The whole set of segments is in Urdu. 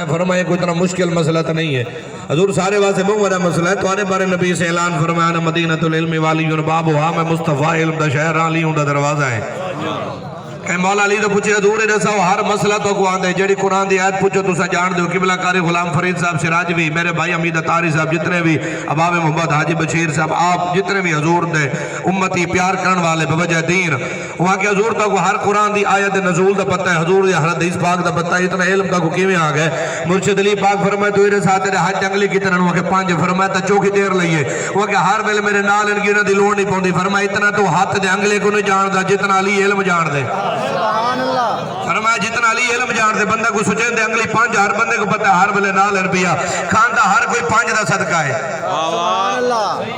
فرمایا کوئی اتنا مشکل مسئلہ تو نہیں ہے حضور سارے واسے بہت بڑا مسئلہ ہے تو آنے بارے نبی سے اعلان فرمایا مدینہ العلم والی بابوہا میں مصطفیٰ علم دا شہر علی ہوں دا دروازہ ہے کہ مولا علی تو پوچھے حضور رسا ہر مسئلہ تو کو آندے جیڑی قرآن دی آیت پوچھو تو سا جان دیو قبلہ کاری غلام فرید صاحب سراج بھی میرے بھائی امید اتاری صاحب جتنے بھی اباب محمد حاجی بشیر صاحب آپ جتنے بھی حضور دے امتی پیار کرن والے بوجہ دین وہاں کہ حضور تو ہر قرآن دی آیت نزول دا پتہ ہے حضور دی حدیث پاک دا پتہ ہے اتنا علم دا کو کیویں آ گئے مرشد علی پاک فرمائے تو میرے ساتھ تیرے حج جنگلی کی طرح وہاں کہ 5 فرمایا تا چوکی دیر لئیے وہاں کہ ہر ویلے میرے نال ان کی دی لوڑ نہیں پوندی فرمایا اتنا تو ہاتھ دے انگلے کو نہیں جان دا جتنا علی علم جان دے فرمایا جتنا علی علم جان دے بندہ کو سچین دے انگلی 5 ہر بندے کو پتہ ہے ہر ویلے نال روپیہ کھاندہ ہر کوئی 5 دا صدقہ ہے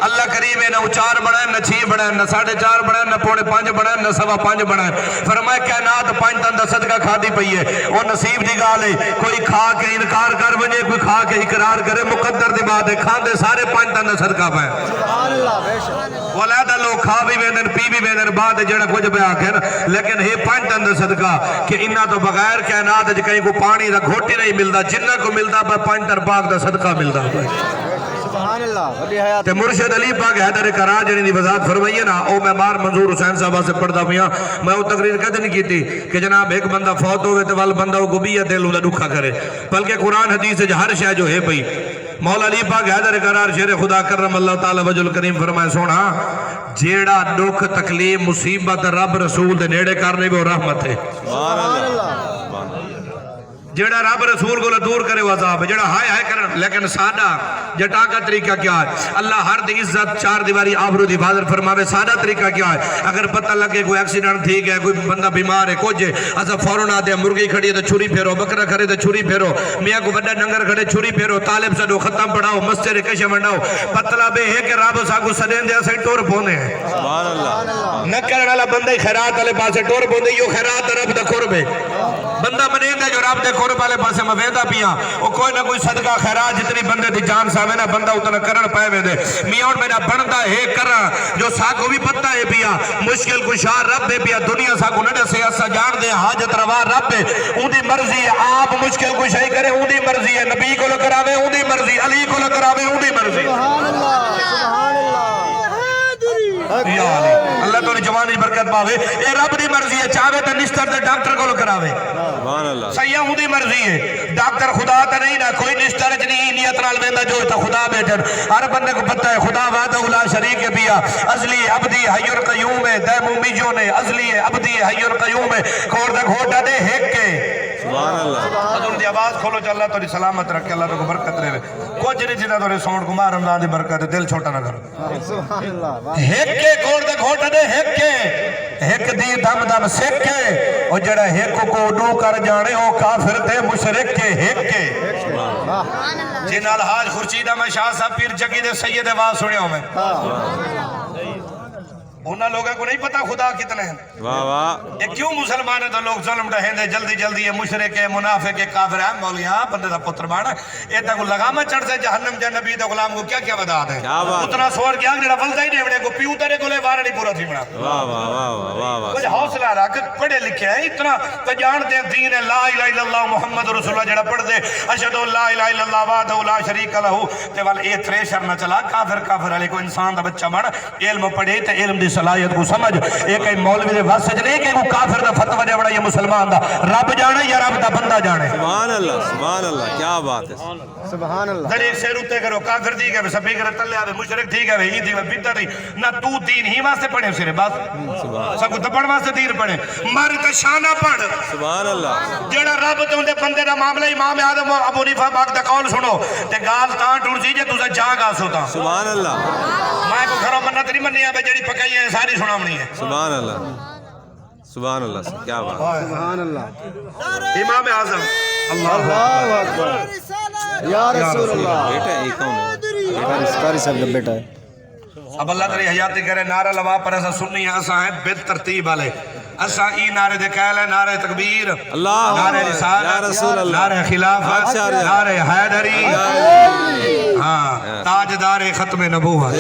اللہ کریم ہے نہ 4 بڑا ہے نہ 6 بڑا ہے نہ 4.5 بڑا ہے نہ 4.5 بڑا ہے نہ 5.5 بڑا ہے فرمایا کائنات 5 تن دا صدقہ کھا دی پئی ہے اور نصیب دی گال ہے کوئی کھا کے انکار کر بنے کوئی کھا کے اقرار کرے مقدر دی بات ہے کھاندے سارے 5 تن دا صدقہ پائے ولیدہ لوگ کھا بھی ویندن پی بھی ویندن بعد جڑا کچھ بے آخر لیکن یہ 5 تن دا صدقہ کہ انہا تو بغیر کائنات ہے کہیں کو پانی دا گھوٹی نہیں ملتا جنہ کو ملتا پر 5 تن پاک دا صدقہ ملتا تے مرشد علی پاک حیدر کرا جنہی دی وضاحت فرمائیے نا او میں بار منظور حسین صاحبہ سے پڑھتا پیا میں وہ تقریر کہتے نہیں کی تھی کہ جناب ایک بندہ فوت ہوئے تو وال بندہ وہ گبیت دل انہیں دکھا کرے بلکہ قرآن حدیث ہے ہر شے جو ہے پئی مولا علی پاک حیدر کرار شیر خدا کرم اللہ تعالی وجہ الکریم فرمائے سونا جیڑا دکھ تکلیف مصیبت رب رسول دے نیڑے کرنے بھی رحمت ہے جیڑا رب رسول کو دور کرے وہ عذاب ہے جیڑا ہائے ہائے کرن لیکن سادہ جٹا کا طریقہ کیا ہے اللہ ہر دی عزت 4 دیواری آبرو دی حفاظت فرماوے سادہ طریقہ کیا ہے اگر پتہ لگے کوئی ایکسیڈنٹ ٹھیک ہے کوئی بندہ بیمار ہے کچھ ایسا فوراً آتے ہیں مرغی کھڑی ہے تو چھری پھیرو بکرا کھڑے تو چھری پھیرو میاں کو بڑا ڈنگر کھڑے چھری پھیرو طالب سڈو ختم پڑھاؤ مسجد کشے منڈاؤ مطلب ہے کہ رب سا کو سدین دیا سے ٹور پونے ہیں نہ کرنے والا بندہ خیرات والے پاسے ٹور پوندے یو خیرات رب دا قرب ہے بندہ منین دے جو رب دے قرب والے پاسے مفیدہ پیا وہ کوئی نہ کوئی صدقہ خیرات جتنی بندے دی جان سامنے نہ بندہ اتنا کرن پائے میں دے میاں اور میرا بندہ ہے کرن جو ساکو بھی پتہ ہے پیا مشکل کشار رب ہے پیا دنیا ساکو نڈے سے ایسا جان دے حاجت روا رب ہے اون دی مرضی ہے آپ مشکل کشائی کرے اون دی مرضی ہے نبی کو لکراوے اون دی مرضی علی کو لکراوے اون دی مرضی سبحان اللہ اللہ تو جوانی برکت پاوے اے رب دی مرضی ہے چاہوے تو نشتر دے ڈاکٹر کو کراوے سیاں ہوں دی مرضی ہے ڈاکٹر خدا تا نہیں نا کوئی نشتر جنی نیت نال ویندا جو تا خدا بیٹھن ہر بندے کو پتہ ہے خدا وحدہ لا شریک ہے پیا ازلی عبدی حی القیوم ہے دے مومی جو نے ازلی عبدی حی القیوم ہے کھوڑ دا گھوٹا دے ہیک کے سبحان اللہ حضور دی آواز کھولو چا اللہ تو سلامت رکھے اللہ تو کو برکت رہے کچھ نہیں جنہ تو سونڈ کو ماہ رمضان دی برکت ہے دل چھوٹا نہ کرو سبحان اللہ ہیک کے کھوڑ دا گھوٹا دے ہیک کے ہیک دی دم دم سیک کے اور جڑا ہیک کو ڈو کر جانے او کافر تے مشرک کے ہیک کے جن الحاج خورشیدہ میں شاہ صاحب پیر جگی دے سید آواز سنے ہوں میں انہاں لوگوں کو نہیں پتا خدا کتنے ہیں یہ کیوں مسلمان ہیں تو لوگ ظلم رہے ہیں جلدی جلدی یہ مشرک ہے منافق ہے کافر ہے مولیاں بندے دا پتر بانا یہ تک لگامہ چڑھ سے جہنم جا نبی دا غلام کو کیا کیا بدا دیں اتنا سوار کیا جڑا فلزہ ہی نہیں بڑے کو پیو ترے کو لے وارہ نہیں پورا تھی بڑا کچھ حوصلہ رہا کہ پڑھے لکھے ہیں اتنا تجان دے دین ہے لا الہ الا اللہ محمد رسول اللہ جڑا پڑھ دے اشہدو لا الہ الا اللہ وحدہ لا شریک لہو تے وال اے تھریشر نہ چلا کافر علی کو انسان دا بچہ بڑھ علم پڑھے تے علم دی صلاحیت کو سمجھ ایک ہے مولوی دے واسج نہیں کہ وہ کافر دا فتوہ دے بڑا یہ مسلمان دا رب جانے یا رب دا بندہ جانے سبحان اللہ کیا بات ہے سبحان اللہ در ایک سیر اتے کرو کافر دی گئے سبھی کرے تلے آوے مشرک دی گئے ہی دی گئے بیدہ دی نہ تو دین ہی واسے پڑھے سرے بات سب کو تپڑ واسے دیر پڑھے مرد شانہ پڑھ سبحان اللہ جڑا رب تے اندے بندے دا معاملہ امام آدم ابو حنیفہ پاک دا قول سنو تے گال تاں ٹوٹ سی جے تسا جاگ آسو تاں سبحان اللہ میں کو گھروں منت نہیں مننی ہے جڑی پکائی ہے ساری سناونی ہے سبحان اللہ کیا بات سبحان اللہ امام اعظم اللہ اکبر یا رسول اللہ بیٹا ایک کون ہے قاری صاحب کا بیٹا ہے اب اللہ تعالی حیاتی کرے نعرہ لوا پر ایسا سننی ہے ایسا ہے بے ترتیب والے ایسا ای نعرہ دکھائل ہے نعرہ تکبیر اللہ نعرہ رسالت یا رسول اللہ نعرہ خلافت نعرہ حیدری ہاں تاجدار ختم نبوت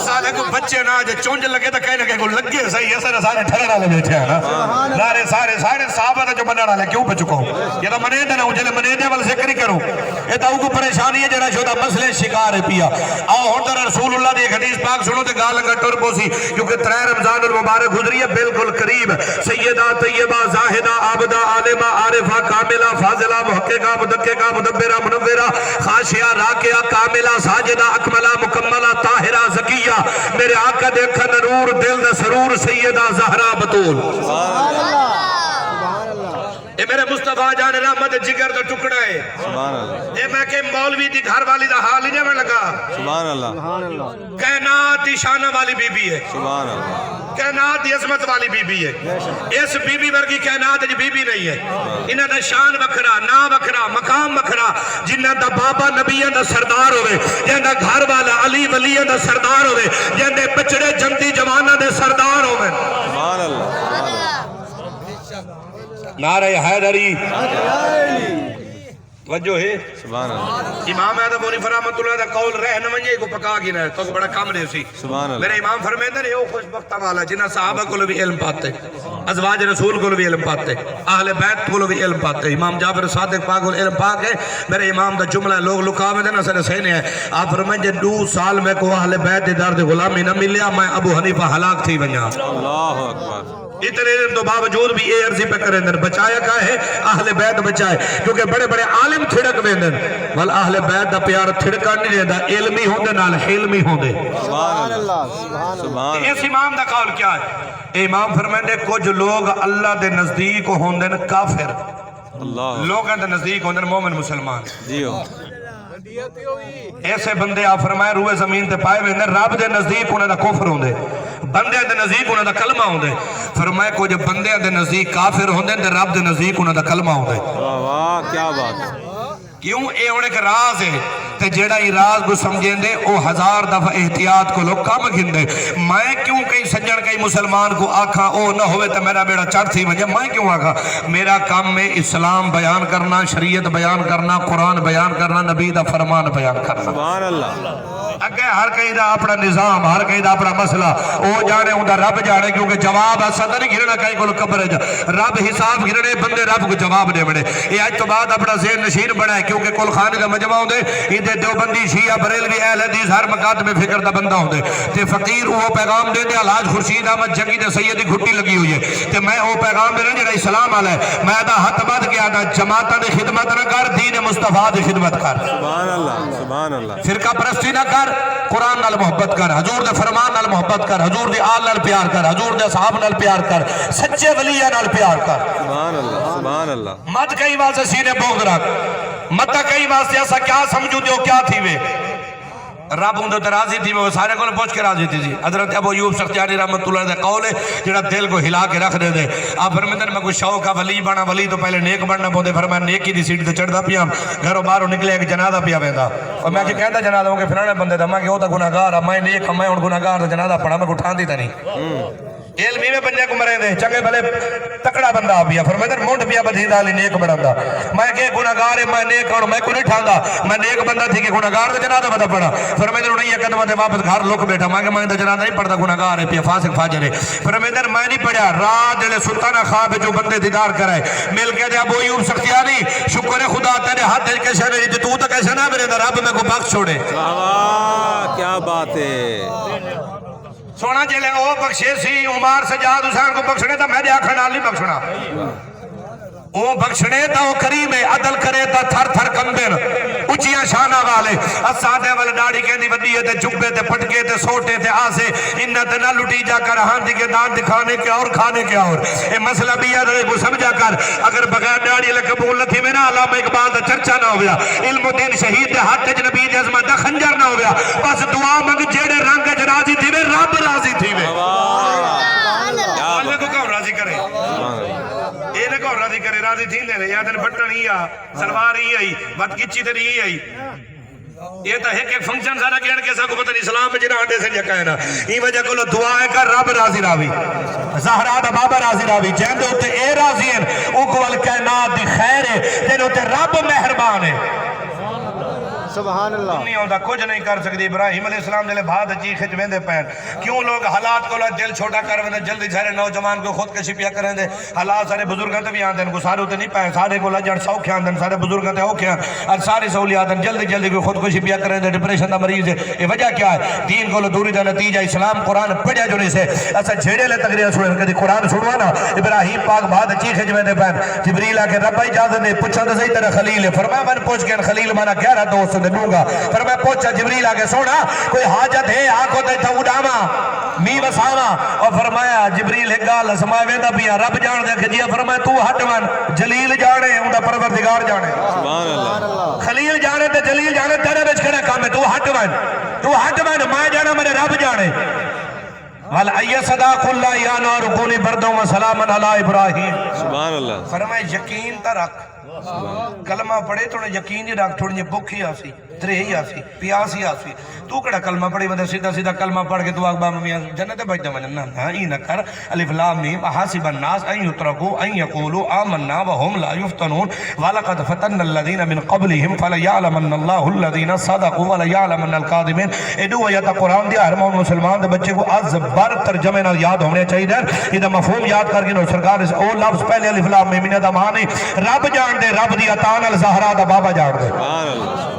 سارے کو بچے نہ جو چونج لگے تو کہنے کو لگے صحیح ہے سارے ٹھہرا والے بیٹھے ہیں نا سارے صحابہ جو بننے والے کیوں پہ چکا ہوں یہ تو منے دے نہ ہوں جلے منے دے والے ذکر ہی کروں یہ تو کو پریشانی ہے جڑا شدہ مسئلے شکار ہے پیا آؤ ہون در رسول اللہ دی ایک حدیث پاک سنو تے گال لگا ٹر پوسی کیونکہ 3 رمضان المبارک گزری ہے بالکل قریب سیدہ طیبہ زاہدہ عابدہ عالمہ عارفہ کاملہ فاضلہ محققہ مدققہ مدبرہ منورہ خاشعہ راکعہ کاملہ ساجدہ اکملہ مکملہ طاہرہ زکیہ میرے آقا دیکھا نور دل دا سرور سیدہ زہرا بطول اے میرے مصطفیٰ جان رحمت جگر دا ٹکڑا ہے سبحان اللہ اے میں کہ مولوی دی گھر والی دا حال ہی نہیں لگا سبحان اللہ کائنات دی شانہ والی بی بی ہے سبحان اللہ کائنات دی عظمت والی بی بی ہے اس بی بی ورگی کائنات دی بی بی نہیں ہے انہاں دا شان وکھرا نا وکھرا مقام وکھرا جنہاں دا بابا نبیاں دا سردار ہوئے جنہاں دا گھر والا علی ولیاں دا سردار ہوئے جنہاں دے بچڑے جنتی جوانہ دے سردار ہوئے سبحان اللہ نعرہ حیدری توجہ ہے سبحان اللہ امام اعظم حنیفہ رحمۃ اللہ دا قول رہ نہ ونجے کو پکا کی نہ تو بڑا کم دے سی سبحان اللہ میرے امام فرماتے ہیں او خوش بختہ والا جنہاں صحابہ کو بھی علم پاتے ازواج رسول کو بھی علم پاتے اہل بیت کو بھی علم پاتے امام جابر صادق پاک کو علم پاک ہے میرے امام دا جملہ لوگ لکاوے دے نہ سر سینے ہے آپ فرمائیں جے 2 سال میں کو اہل بیت دے درد غلامی نہ ملیا میں ابو حنیفہ ہلاک تھی ونجا اللہ اکبر اتنے علم تو باوجود بھی اے عرضی پہ کریں در بچایا کا ہے اہل بیت بچائے کیونکہ بڑے بڑے عالم تھڑک ویندن وال اہل بیت دا پیار تھڑکا نہیں رہتا علمی ہوندے نال حلمی ہوندے سبحان اللہ سبحان اس امام دا قول کیا ہے امام فرمائندے کچھ لوگ اللہ دے نزدیک ہوندن کافر اللہ لوگاں دے نزدیک ہوندن مومن مسلمان جیو ایسے بندے آپ فرمائے روئے زمین تے پائے ہوئے رب دے نزدیک انہیں دا کفر ہوندے بندے دے نزدیک انہیں دا کلمہ ہوندے فرمائے کو جب بندے دے نزدیک کافر ہوندے تے رب دے نزدیک انہیں دا کلمہ ہوندے واہ واہ کیا بات ہے کیوں اے ہونے کے راز ہے تے جیڑا ہی راز کو سمجھیں دے او 1000 دفعہ احتیاط کو لوگ کم گھن دے میں کیوں کئی سجن کئی مسلمان کو آکھا او نہ ہوئے تے میرا بیڑا چڑھ تھی وجہ میں کیوں آکھا میرا کام میں اسلام بیان کرنا شریعت بیان کرنا قرآن بیان کرنا نبی دا فرمان بیان کرنا سبحان اللہ اگے ہر کہیں دا اپنا نظام ہر کہیں دا اپنا مسئلہ او جانے ہوں دا رب جانے کیونکہ جواب صدر نہیں گھرنا کہیں کو قبر ہے رب حساب گھرنے بندے رب کو جواب دے بڑے یہ آج تو بعد اپنا ذہن نشین بڑا ہے کیونکہ کل خانے دا مجمع ہوں دے اندے دیوبندی شیعہ بریلوی اہل حدیث ہر مقات میں فکر دا بندہ ہوں دے تے فقیر وہ پیغام دے دے علاج خورشید احمد جنگی دے سیدی گھٹی لگی ہوئی ہے تے میں وہ پیغام دے رہا اسلام علیہ میں دا حت بد کیا دا جماعتہ دے خدمت نہ کر دین مصطفیٰ دے خدمت کر سبحان اللہ سبحان اللہ فرقہ پرستی نہ کر قرآن نال محبت کر حضور دے فرمان نال محبت کر حضور دے آل نال پیار کر حضور دے صحاب نال پیار کر سچے ولیہ نال پیار کر سبحان اللہ سبحان اللہ مت کئی واسے سینے بغض رکھ مت کئی واسے ایسا کیا سمجھو دیو کیا تھی وے رب ہوں تو راضی تھی وہ سارے کو پہنچ کے راضی تھی حضرت ابو ایوب سختیانی رحمت اللہ دے قول ہے جڑا دل کو ہلا کے رکھ دے دے آپ فرمائیں میں کوئی شوق کا ولی بنا ولی تو پہلے نیک بننا پوندے فرمایا نیکی دی سیٹ تے چڑھدا پیا گھروں باہروں نکلے ایک جنازہ پیا ویندا اور میں کہ کہندا جنازہ کہ فلانے بندے دا میں کہ او تا گناہگار ہے میں نیک میں ہن گناہگار دا جنازہ پڑھا میں اٹھاندی تے نہیں علمی میں بندے کو مرے دے چنگے بھلے تکڑا بندہ پیا فرمایا مونڈ پیا بدھیدا علی نیک بندا میں کہ گناہگار ہے میں نیک ہوں میں کو نہیں ٹھاندا میں نیک بندہ تھی کہ گناہگار دا جنازہ بتا پڑھا فرمایا نہیں قدمہ تے واپس گھر لوک بیٹھا میں دا جنازہ نہیں پڑھدا گناہگار ہے پیا فاسق فاجر ہے فرمایا میں نہیں پڑھیا رات جڑے سلطانہ خواب جو بندے دیدار کرائے مل کے دے ابو ایوب سختیانی شکر خدا تیرے ہاتھ دل کے شہر جی تو تک ایسا نہ میرے رب میں کو بخش چھوڑے واہ کیا بات ہے سونا جلے او بخشے سی عمر سجاد حسین کو بخشنے تا میں دے آکھا نال نہیں بخشنا او بخشنے تا او کریم عدل کرے تا تھر تھر کندن اچیاں شانہ والے اسادے والے ڈاڑی کہندی ودیے تے جبے تے پٹکے تے سوٹے تے آسے انہ تے نہ لٹی جا کر ہاندی کے دان دکھانے کے اور کھانے کے اور اے مسئلہ بھی یاد رہے کو سمجھا کر اگر بغیر ڈاڑی لے قبول نہ تھی میں نا علامہ اقبال دا چرچا نہ ہو گیا علم و دین شہید دے ہاتھ تے نبی دے عظمت دا خنجر نہ ہو گیا بس دعا منگ جیڑے رنگ وچ راضی تھی وے رب راضی تھی وے اللہ کو کون راضی کرے اے نہ کون راضی کرے راضی تھی دے یا دن بٹن ہی آ سلوار ہی آئی بات کچی تے نہیں آئی یہ تو ہے کہ فنکشن سارا کہنے کے ساتھ کو پتہ نہیں اسلام میں جنہ آنٹے سے جکا ہے نا یہ وجہ کو دعا ہے کہ رب راضی راوی زہرا دا بابا راضی راوی جہن دے ہوتے اے راضی ہیں او کو والکائنات دی خیر ہے جہن ہوتے رب مہربان ہے سبحان اللہ دنیا دا کچھ نہیں کر سکتی ابراہیم علیہ السلام دے بھاد چیخ ویندے پین کیوں لوگ حالات کو دل چھوٹا کر ویندے جلدی سارے نوجوان کو خودکشی پیا کریں دے حالات سارے بزرگاں تے بھی آندے کو سارے تے نہیں پائے سارے کو لجڑ سوکھے آندے سارے بزرگاں تے اوکھے اور ساری سہولیات جلدی جلدی کو خودکشی پیا کریں دے ڈپریشن دا مریض ہے یہ وجہ کیا ہے دین کو دوری دا نتیجہ اسلام قرآن پڑھیا جو نہیں سے اسا جھیڑے لے تقریر سنیں کدی قرآن سنوا نا ابراہیم پاک بھاد چیخ ویندے پین جبریل آ کے رب اجازت دے پوچھا تے صحیح تیرا خلیل ہے فرمایا میں پوچھ کے خلیل مانا گہرا دوست دے دوں گا پھر میں پوچھا جبریل آگے سونا کوئی حاجت ہے آنکھوں تے تھا اڈاما می وساما اور فرمایا جبریل ایک گال سمائے ویندہ پیا رب جان دے کھجیا فرمایا تو ہٹ من جلیل جانے اوندا پروردگار جانے سبحان اللہ خلیل جانے تے جلیل جانے تیرے وچ کھڑا کام ہے تو ہٹ من میں جانا میرے رب جانے وَلَا أَيَّ صَدَاقُ اللَّهِ يَا نَارُ كُونِي بَرْدًا وَسَلَامًا عَلَىٰ إِبْرَاهِيمَ سبحان اللہ فرمائے یقین تا رکھ کلمہ پڑھے تو یقین ہی رکھ تھوڑی بھوکی آسی ترہی آسی پیاسی آسی تو کڑا کلمہ پڑھی مدر سیدھا سیدھا کلمہ پڑھ کے تو اقبام میاں جنت بجدہ مننا نا ای نکر الف لام میم احاسب الناس ان یترکو ان یقولو آمنا وهم لا یفتنون وَلَقَدْ فَتَنَّ الَّذِينَ مِنْ قَبْلِهِمْ فَلَيَعْلَمَنَّ اللَّهُ الَّذِينَ صَدَقُوا وَلَيَعْلَمَنَّ الْكَاذِبِينَ ایڈو آیتا قرآن دیا ہر مومن مسلمان دے بچے کو از بر ترجمے نہ یاد ہونے چاہیے در یہ مفہوم یاد کر کے نو سرکار او لفظ پہلے الف لام میم نے دا معنی رب جان دے رب دی عطا نال زہرا دا بابا جان دے سبحان اللہ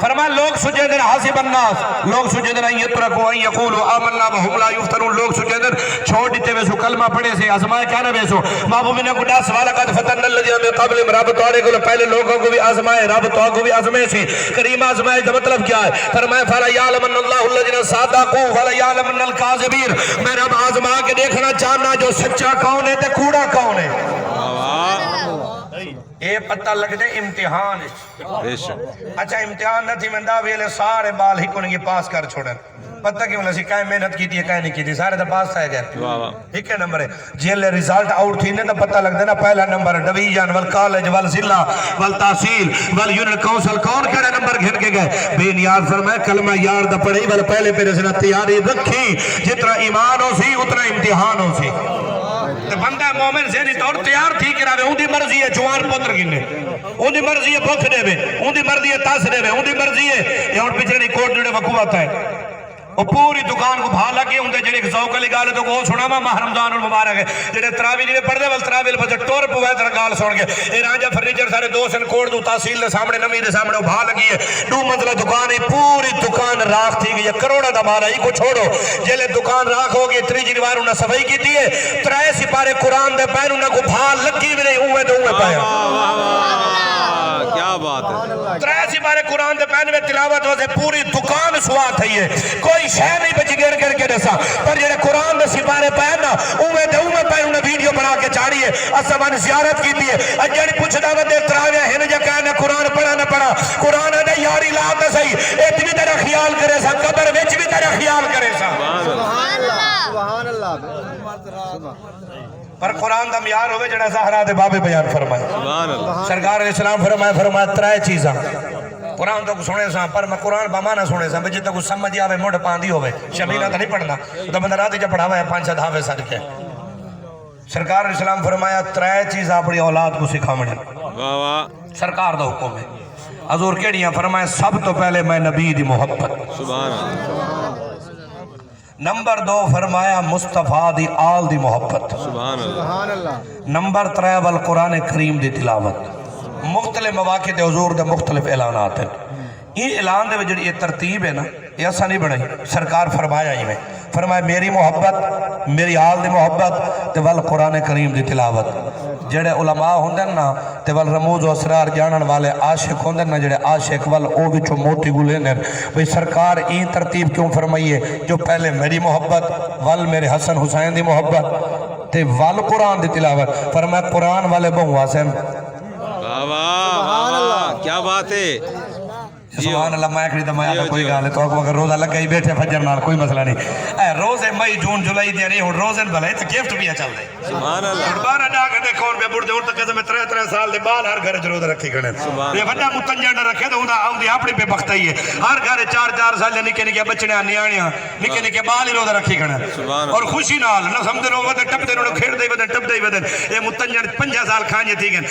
فرمایا لوگ سجدن حاسب الناس لوگ سجدن ان یترکو ان یقولو آمنا وهم لا یفتنون لوگ سجدن چھوڑ دیتے ویسو کلمہ پڑھے سے آزمائے کیا نہ ویسو محبوب نے کہا سوال قد فتن الذین من قبلہم رب توڑے کو پہلے لوگوں کو بھی آزمائے رب تو کو بھی آزمائے سے کریم آزمائے کا مطلب کیا ہے فرمایا فلا یعلمن اللہ الذین صدقوا ولا یعلمن الکاذبین میں رب آزما کے دیکھنا چاہنا جو سچا کون ہے تے کوڑا کون ہے اے پتہ لگ دے امتحان اچھا امتحان نہ تھی مندہ ویلے سارے بال ہی کنگی پاس کر چھوڑن پتہ کیوں لسی کہیں محنت کی تھی کہیں نہیں کی تھی سارے دا پاس تھا گئے ایک نمبر ہے جیلے ریزالٹ آؤٹ تھی نہیں تو پتہ لگ دینا پہلا نمبر ڈویژن والکالج والزلہ والتحصیل والیونٹ کونسل کون کہڑے نمبر گھن کے گئے بے نیاز فرمائے کلمہ یار دا پڑھئی والا پہلے پہ رسنا تیاری رکھی جتنا ایمان ہو سی اتنا امتحان ہو سی بندہ مومن ذہنی طور تیار تھی کہ راوے اون دی مرضی ہے جوان پتر گنے اون دی مرضی ہے بھوک دے وے اون دی مرضی ہے تاس دے وے اون دی مرضی ہے یہ اون پچھے نہیں کوٹ جڑے وقوع آتا ہے وہ پوری دکان کو بھا لگے ہوں دے جڑے ایک ذوق علی گالے تو کو سنا ماہ رمضان المبارک ہے جڑے تراوی جی میں پڑھ دے تراوی بچے ٹور پوائے تر گال سن گے اے رانجا فرنیچر سارے دو سن کوٹ دو تحصیل دے سامنے نمی دے سامنے بھا لگی ہے دو منزلہ دکان ہے پوری دکان راکھ تھی گئی کروڑا دا مارا ہی کو چھوڑو جلے دکان راکھ ہوگی تری جنوار انہا صفائی کی تھی ہے ترائے سپارے قرآن دے پین انہا کو بھا لگی بھی نہیں اوے دو اوے پایا کیا بات ہے ترائے سپارے قرآن دے پین میں تلاوت ہو سے پوری دکان سوات ہے کوئی شہ نہیں بچی گر گر کے دسا پر جڑے قرآن دے سپارے پہنا اوے دے اوے پہن انہیں ویڈیو بنا کے چاڑی ہے اسمان زیارت کی دی ہے اجڑی پوچھ دعوت دے تراویہ ہے نجا کہنا قرآن پڑھا نہ پڑھا قرآن نے یاری لات نہ صحیح ایت بھی تیرا خیال کرے سا قبر وچ بھی تیرا خیال کرے سا سبحان اللہ پر قرآن دا معیار ہوئے جڑا زہرا دے بابے بیان فرمائے سبحان اللہ سرکار علیہ السلام فرمایا ترائے چیزاں قرآن تو سنے سا پر میں قرآن بامانا سنے سا بجی تو کچھ سمجھ آوے موڑ پاندی ہوئے شبیلہ تو نہیں پڑھنا تو بندہ راتی جب پڑھا ہوا ہے 5-7 حافظ صدقے سرکار علیہ السلام فرمایا ترائے چیز اپنی اولاد کو سکھامنے سرکار دا حکم ہے حضور کیڑیاں فرمایا سب تو پہلے میں نبی دی محبت سبحان اللہ نمبر 2 فرمایا مصطفیٰ دی آل دی محبت سبحان اللہ نمبر 3 والقرآن کریم دی تلاوت مختلف مواقع دے حضور دے مختلف اعلانات ہیں یہ اعلان دے وجہ یہ ترتیب ہے نا یہ ایسا نہیں بڑھائی سرکار فرمایا ہی میں فرمایا میری محبت میری آل دی محبت تے والقرآن کریم دی تلاوت جڑے علماء ہوندے نا تے وال رموز و اسرار جانن والے عاشق ہوندے نا جڑے عاشق وال او وچوں موتی گلے نے بھئی سرکار این ترتیب کیوں فرمائیے جو پہلے میری محبت وال میرے حسن حسین دی محبت تے وال قرآن دی تلاوت فرمایا قرآن والے بہو حسین سبحان اللہ کیا بات ہے سبحان اللہ میں اکڑی دمایا تھا کوئی گال ہے تو اگر روزہ لگا ہی بیٹھے فجر نال کوئی مسئلہ نہیں اے روزے مئی جون جولائی دیا نہیں ہوں روزن بھلے تو گفٹ بھی چل دے سبحان اللہ بارہ ڈا گھنٹے کون پہ بڑھتے اٹھتا کہتے میں 3 سال دے بال ہر گھر روزہ رکھی گھنے یہ بڑا متنجہ نہ رکھے تو ہوں دی اپنی پہ بخت ہی ہے ہر گھر 4 سال دے نکے نکے بچنے نیانیاں نکے نکے بال ہی روزہ رکھی گھنے اور خوشی نال نہ سمجھے رو ودن ٹپ دے رو کھیڑ دے ودن ٹپ دے ودن یہ متنجہ 5 سال کھانجے تھی گن